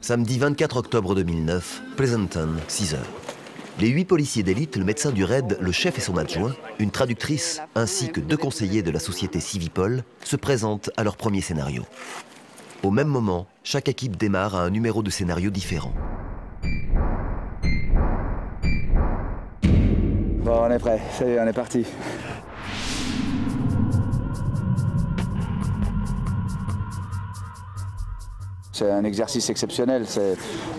Samedi 24 octobre 2009, Pleasanton, 6 heures. Les 8 policiers d'élite, le médecin du raid, le chef et son adjoint, une traductrice, ainsi que 2 conseillers de la société Civipol, se présentent à leur premier scénario. Au même moment, chaque équipe démarre à un numéro de scénario différent. Bon, on est prêt, ça y est, on est parti. C'est un exercice exceptionnel,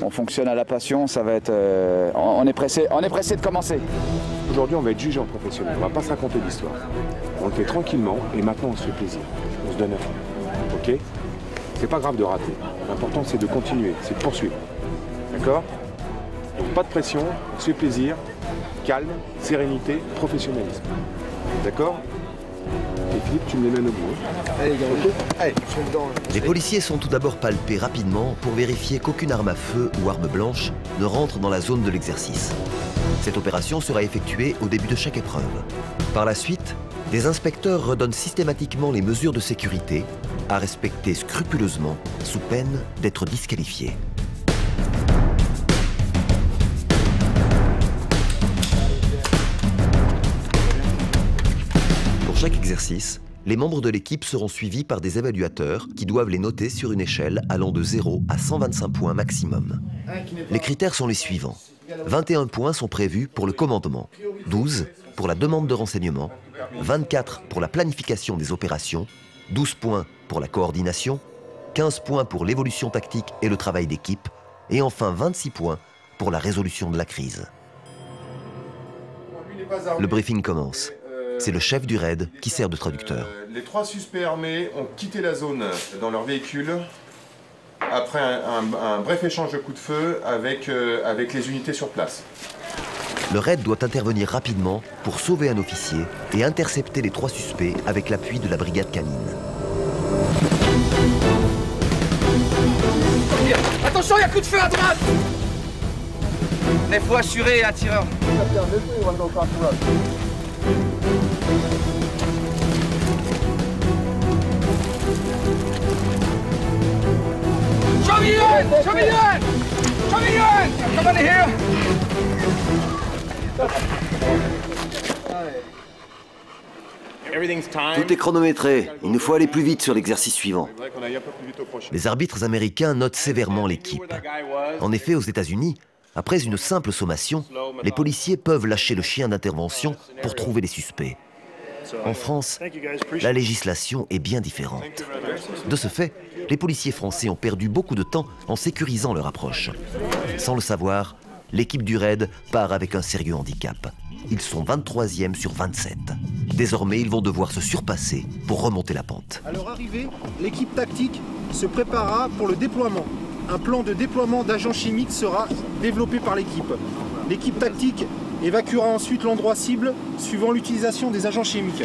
on fonctionne à la passion, ça va être... on est pressé de commencer. Aujourd'hui, on va être jugé en professionnel, on va pas se raconter d'histoire. On le fait tranquillement et maintenant on se fait plaisir. On se donne à fond, ok? C'est pas grave de rater, l'important c'est de continuer, c'est de poursuivre. D'accord? Donc pas de pression, on se fait plaisir, calme, sérénité, professionnalisme. D'accord? Et Philippe, tu me les mènes au bout. Allez, gars, ok? Allez, je suis dedans. Les policiers sont tout d'abord palpés rapidement pour vérifier qu'aucune arme à feu ou arme blanche ne rentre dans la zone de l'exercice. Cette opération sera effectuée au début de chaque épreuve. Par la suite, des inspecteurs redonnent systématiquement les mesures de sécurité à respecter scrupuleusement sous peine d'être disqualifiés. Pour chaque exercice, les membres de l'équipe seront suivis par des évaluateurs qui doivent les noter sur une échelle allant de 0 à 125 points maximum. Les critères sont les suivants. 21 points sont prévus pour le commandement, 12 pour la demande de renseignement, 24 pour la planification des opérations, 12 points pour la coordination, 15 points pour l'évolution tactique et le travail d'équipe, et enfin 26 points pour la résolution de la crise. Le briefing commence. C'est le chef du raid qui sert de traducteur. Les 3 suspects armés ont quitté la zone dans leur véhicule après un bref échange de coups de feu avec les unités sur place. Le raid doit intervenir rapidement pour sauver un officier et intercepter les 3 suspects avec l'appui de la brigade canine. Attention, il y a coup de feu à droite! Il faut assurer un tireur. Show me UN! Show me UN! Show me UN! Come on here! Tout est chronométré. Il nous faut aller plus vite sur l'exercice suivant. Les arbitres américains notent sévèrement l'équipe. En effet, aux États-Unis, après une simple sommation, les policiers peuvent lâcher le chien d'intervention pour trouver les suspects. En France, la législation est bien différente. De ce fait, les policiers français ont perdu beaucoup de temps en sécurisant leur approche. Sans le savoir, l'équipe du raid part avec un sérieux handicap. Ils sont 23e sur 27. Désormais, ils vont devoir se surpasser pour remonter la pente. À leur arrivée, l'équipe tactique se préparera pour le déploiement. Un plan de déploiement d'agents chimiques sera développé par l'équipe. L'équipe tactique évacuera ensuite l'endroit cible suivant l'utilisation des agents chimiques.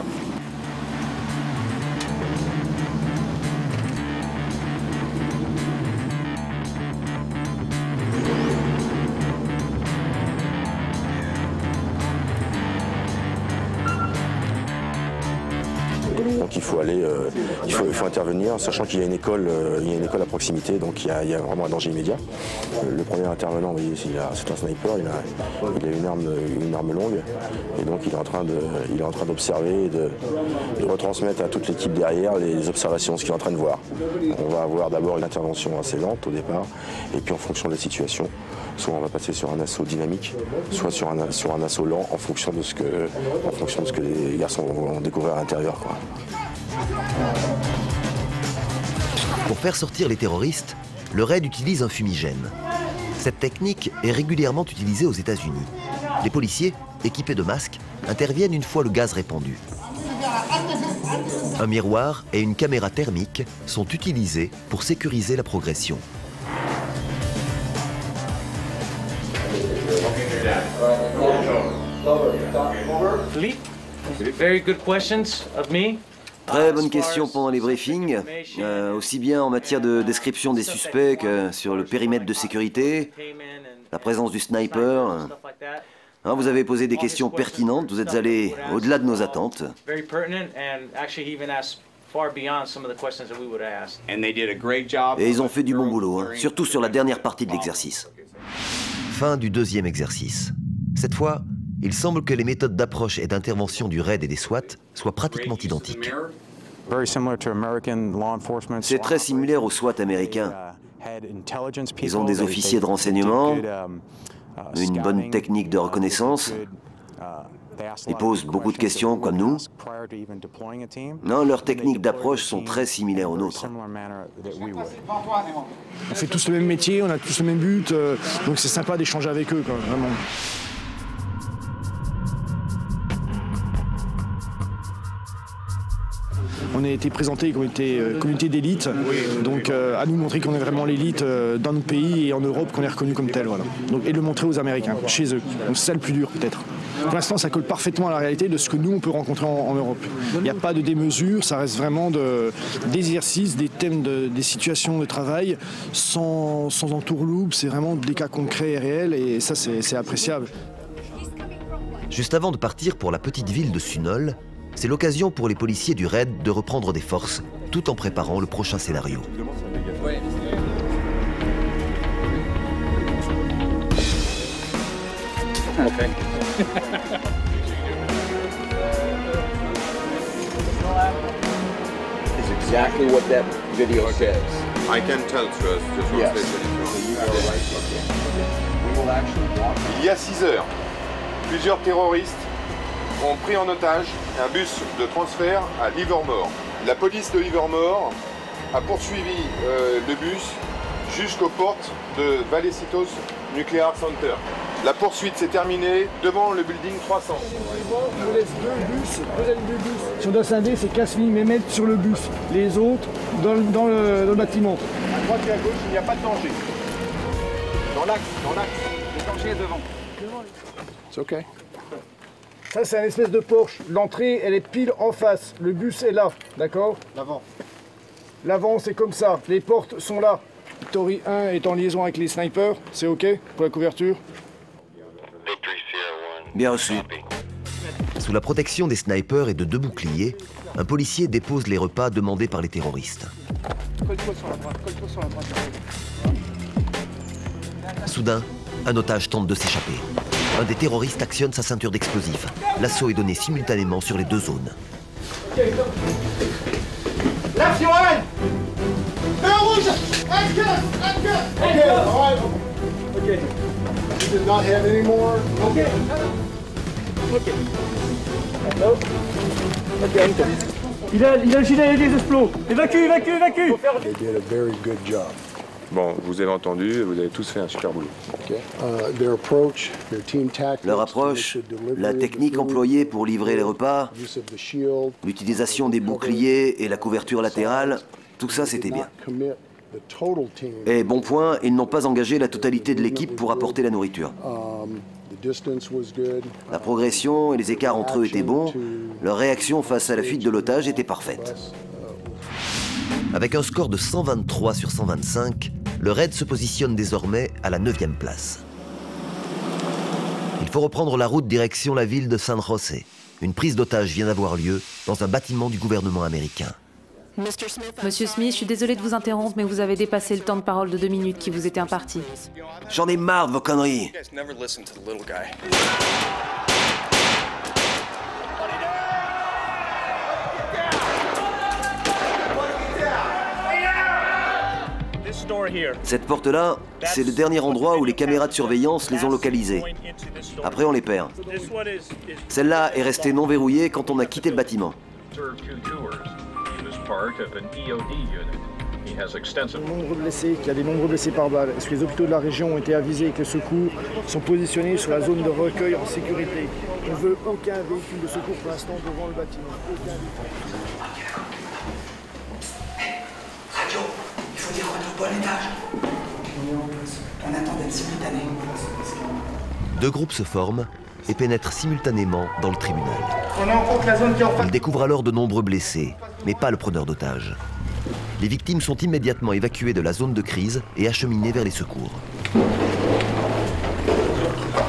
Donc il faut aller, il faut intervenir, sachant qu'il y a une école à proximité, donc il y a vraiment un danger immédiat. Le premier intervenant, vous voyez, c'est un sniper, il a une arme longue, et donc il est en train d'observer et de retransmettre à toute l'équipe derrière les observations, ce qu'il est en train de voir. On va avoir d'abord une intervention assez lente au départ, et puis en fonction de la situation, soit on va passer sur un assaut dynamique, soit sur un assaut lent en fonction de ce que les garçons vont découvrir à l'intérieur, quoi. Pour faire sortir les terroristes, le raid utilise un fumigène. Cette technique est régulièrement utilisée aux États-Unis. Les policiers, équipés de masques, interviennent une fois le gaz répandu. Un miroir et une caméra thermique sont utilisés pour sécuriser la progression. Philippe, very good questions of me. Très bonne question pendant les briefings, aussi bien en matière de description des suspects que sur le périmètre de sécurité, la présence du sniper. Vous avez posé des questions pertinentes, vous êtes allé au-delà de nos attentes. far beyond some of the questions that we would ask. Et ils ont fait du bon boulot, hein, surtout sur la dernière partie de l'exercice. Fin du deuxième exercice. Cette fois, il semble que les méthodes d'approche et d'intervention du RAID et des SWAT soient pratiquement identiques. C'est très similaire aux SWAT américains. Ils ont des officiers de renseignement, une bonne technique de reconnaissance. Ils posent beaucoup de questions comme nous. Non, leurs techniques d'approche sont très similaires aux nôtres. On fait tous le même métier, on a tous le même but, donc c'est sympa d'échanger avec eux, quoi, vraiment. On a été présenté comme communauté d'élite, donc à nous montrer qu'on est vraiment l'élite dans notre pays et en Europe, qu'on est reconnu comme tel. Voilà. Donc, et le montrer aux Américains, chez eux. Donc c'est ça le plus dur peut-être. Pour l'instant, ça colle parfaitement à la réalité de ce que nous, on peut rencontrer en Europe. Il n'y a pas de démesure, ça reste vraiment des exercices, des thèmes, des situations de travail, sans entourloupe, c'est vraiment des cas concrets et réels, et ça, c'est appréciable. Juste avant de partir pour la petite ville de Sunol, c'est l'occasion pour les policiers du RAID de reprendre des forces, tout en préparant le prochain scénario. Okay. Is exactly what that video says. I can tell the translation. Il y a 6 heures, plusieurs terroristes ont pris en otage un bus de transfert à Livermore. La police de Livermore a poursuivi le bus jusqu'aux portes de Valecitos Nuclear Center. La poursuite s'est terminée devant le building 300. On laisse deux bus. Si on doit scinder, c'est 15 mm sur le bus. Les autres, dans le bâtiment. À droite et à gauche, il n'y a pas de danger. Dans l'axe. Le danger est devant. C'est OK. Ça, c'est un espèce de Porsche. L'entrée, elle est pile en face. Le bus est là, d'accord? L'avant. L'avant, c'est comme ça. Les portes sont là. Victory 1 est en liaison avec les snipers. C'est OK pour la couverture? Bien reçu. Sous la protection des snipers et de 2 boucliers, un policier dépose les repas demandés par les terroristes. Colle-toi sur la droite, Soudain, un otage tente de s'échapper. Un des terroristes actionne sa ceinture d'explosifs. L'assaut est donné simultanément sur les 2 zones. Left your hand! Feu rouge! OK. He does not have any more. OK. Il a le gilet avec des explos. Évacue! They did a very good job. Bon, vous avez entendu, vous avez tous fait un super boulot. Okay. Their approach, their team tactics, Leur approche, la technique employée pour livrer les repas, use of the shield, l'utilisation des boucliers et la couverture latérale, tout ça c'était bien. commit the total team. Et bon point, ils n'ont pas engagé la totalité de l'équipe pour apporter la nourriture. The distance was good. La progression et les écarts entre eux étaient bons, leur réaction face à la fuite de l'otage était parfaite. Avec un score de 123 sur 125, le RAID se positionne désormais à la 9e place. Il faut reprendre la route direction la ville de San José. Une prise d'otage vient d'avoir lieu dans un bâtiment du gouvernement américain. Monsieur Smith, je suis désolée de vous interrompre, mais vous avez dépassé le temps de parole de 2 minutes qui vous était imparti. J'en ai marre de vos conneries. Cette porte-là, c'est le dernier endroit où les caméras de surveillance les ont localisées. Après, on les perd. Celle-là est restée non verrouillée quand on a quitté le bâtiment. Il y a des nombreux blessés par balle. Est-ce que les hôpitaux de la région ont été avisés et que les secours sont positionnés sur la zone de recueil en sécurité? On ne veut aucun véhicule de secours pour l'instant devant le bâtiment. Aucun véhicule. Radio, il faut dire retour à l'étage. On attend d'être simultané. 2 groupes se forment et pénètrent simultanément dans le tribunal. On est en compte la zone qui est en face. Ils découvrent alors de nombreux blessés, mais pas le preneur d'otages. Les victimes sont immédiatement évacuées de la zone de crise et acheminées vers les secours.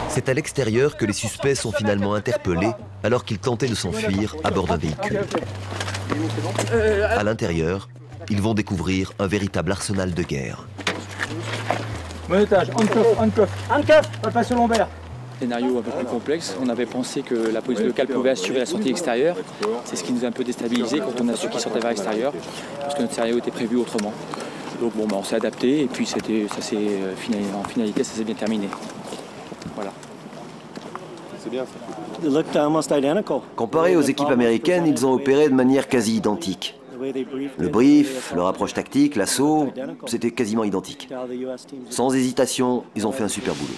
C'est à l'extérieur que les suspects sont finalement interpellés alors qu'ils tentaient de s'enfuir à bord d'un véhicule. À l'intérieur, ils vont découvrir un véritable arsenal de guerre. Bon étage, handcuff, pas passer lombaire. Scénario un peu plus complexe. On avait pensé que la police locale pouvait assurer la sortie extérieure. C'est ce qui nous a un peu déstabilisé quand on a su qu'ils sortaient vers l'extérieur, parce que notre scénario était prévu autrement. Donc bon, on s'est adapté et puis en finalité, ça s'est bien terminé. Voilà. C'est bien ça. Comparé aux équipes américaines, ils ont opéré de manière quasi identique. Le brief, leur approche tactique, l'assaut, c'était quasiment identique. Sans hésitation, ils ont fait un super boulot.